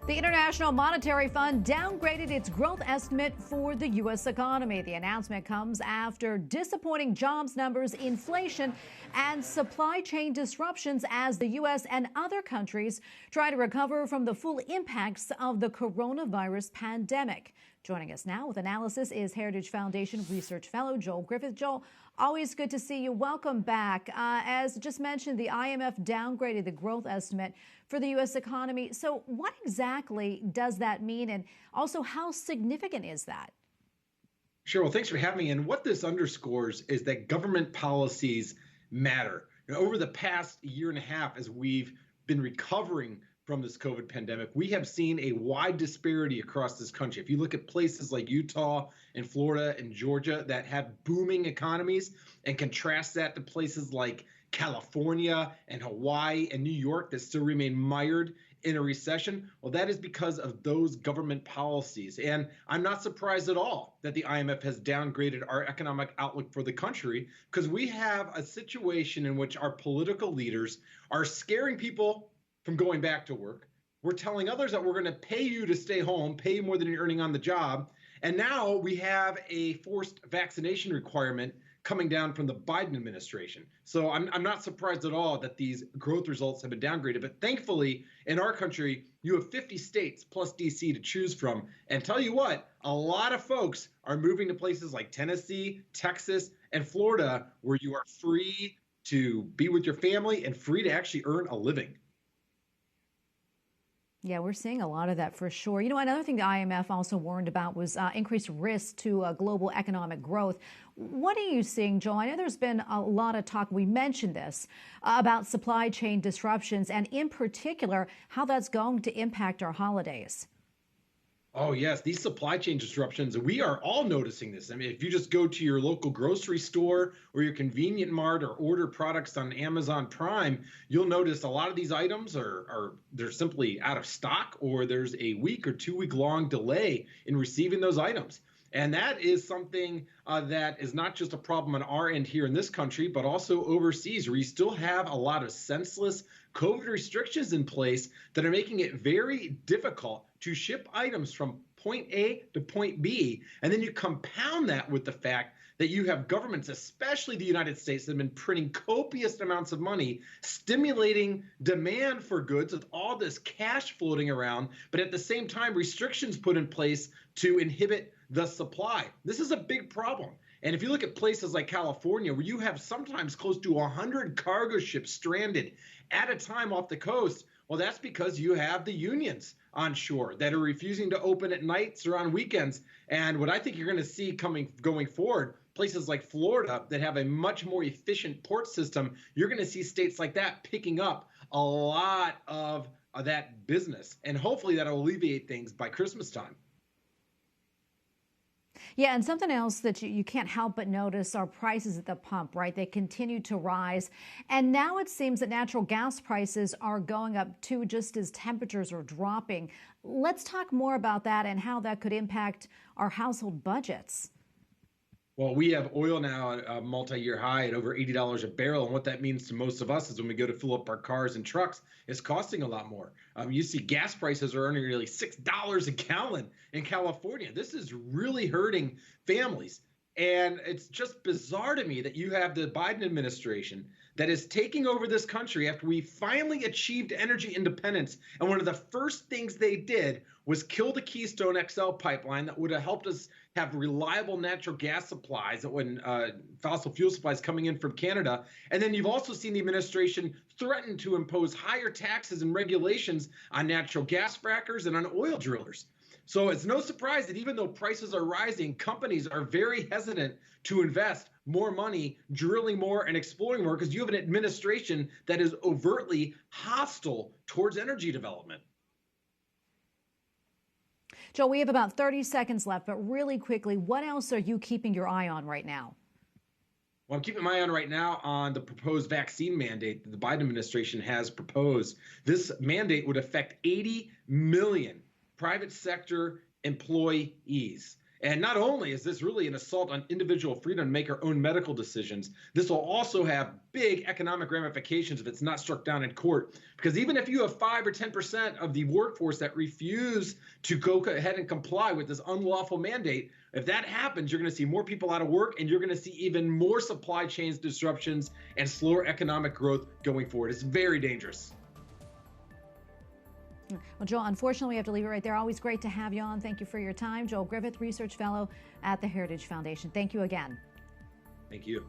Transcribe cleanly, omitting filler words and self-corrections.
The International Monetary Fund downgraded its growth estimate for the U.S. economy. The announcement comes after disappointing jobs numbers, inflation, and supply chain disruptions as the U.S. and other countries try to recover from the full impacts of the coronavirus pandemic. Joining us now with analysis is Heritage Foundation Research Fellow Joel Griffith. Joel, always good to see you. Welcome back. As just mentioned, the IMF downgraded the growth estimate for the U.S. economy. So what exactly does that mean? And also, how significant is that? Sure. Well, thanks for having me. And what this underscores is that government policies matter. Over the past year and a half, as we've been recovering from this COVID pandemic, we have seen a wide disparity across this country. If you look at places like Utah and Florida and Georgia that have booming economies and contrast that to places like California and Hawaii and New York that still remain mired in a recession, well, that is because of those government policies. And I'm not surprised at all that the IMF has downgraded our economic outlook for the country, because we have a situation in which our political leaders are scaring people from going back to work. We're telling others that we're going to pay you to stay home, pay you more than you're earning on the job. And now we have a forced vaccination requirement coming down from the Biden administration. So I'm not surprised at all that these growth results have been downgraded. But thankfully, in our country, you have 50 states plus DC to choose from. And tell you what, a lot of folks are moving to places like Tennessee, Texas, and Florida, where you are free to be with your family and free to actually earn a living. Yeah, we're seeing a lot of that for sure. You know, another thing the IMF also warned about was increased risk to global economic growth. What are you seeing, Joel? I know there's been a lot of talk, we mentioned this, about supply chain disruptions and in particular, how that's going to impact our holidays. Oh, yes, these supply chain disruptions, we are all noticing this. I mean, if you just go to your local grocery store or your convenient mart or order products on Amazon Prime, you'll notice a lot of these items they're simply out of stock, or there's a week or 2 week long delay in receiving those items. And that is something that is not just a problem on our end here in this country, but also overseas, where you still have a lot of senseless COVID restrictions in place that are making it very difficult to ship items from point A to point B. And then you compound that with the fact that you have governments, especially the United States, that have been printing copious amounts of money, stimulating demand for goods with all this cash floating around, but at the same time, restrictions put in place to inhibit the supply. This is a big problem. And if you look at places like California, where you have sometimes close to 100 cargo ships stranded at a time off the coast, well, that's because you have the unions on shore that are refusing to open at nights or on weekends. And what I think you're going to see going forward, places like Florida that have a much more efficient port system, you're going to see states like that picking up a lot of that business. And hopefully that'll alleviate things by Christmas time. Yeah, and something else that you can't help but notice are prices at the pump, right? They continue to rise. And now it seems that natural gas prices are going up too, just as temperatures are dropping. Let's talk more about that and how that could impact our household budgets. Well, we have oil now at a multi-year high at over $80 a barrel. And what that means to most of us is when we go to fill up our cars and trucks, it's costing a lot more. You see gas prices are earning nearly $6 a gallon in California. This is really hurting families. And it's just bizarre to me that you have the Biden administration that is taking over this country after we finally achieved energy independence. And one of the first things they did was kill the Keystone XL pipeline that would have helped us have reliable natural gas supplies when fossil fuel supplies coming in from Canada. And then you've also seen the administration threaten to impose higher taxes and regulations on natural gas frackers and on oil drillers. So it's no surprise that even though prices are rising, companies are very hesitant to invest more money, drilling more and exploring more, because you have an administration that is overtly hostile towards energy development. Joe, we have about 30 seconds left, but really quickly, what else are you keeping your eye on right now? Well, I'm keeping my eye on right now on the proposed vaccine mandate that the Biden administration has proposed. This mandate would affect 80 million private sector employees. And not only is this really an assault on individual freedom to make our own medical decisions, this will also have big economic ramifications if it's not struck down in court. Because even if you have 5 or 10% of the workforce that refuse to go ahead and comply with this unlawful mandate, if that happens, you're going to see more people out of work, and you're going to see even more supply chain disruptions and slower economic growth going forward. It's very dangerous. Well, Joel, unfortunately, we have to leave it right there. Always great to have you on. Thank you for your time. Joel Griffith, Research Fellow at the Heritage Foundation. Thank you again. Thank you.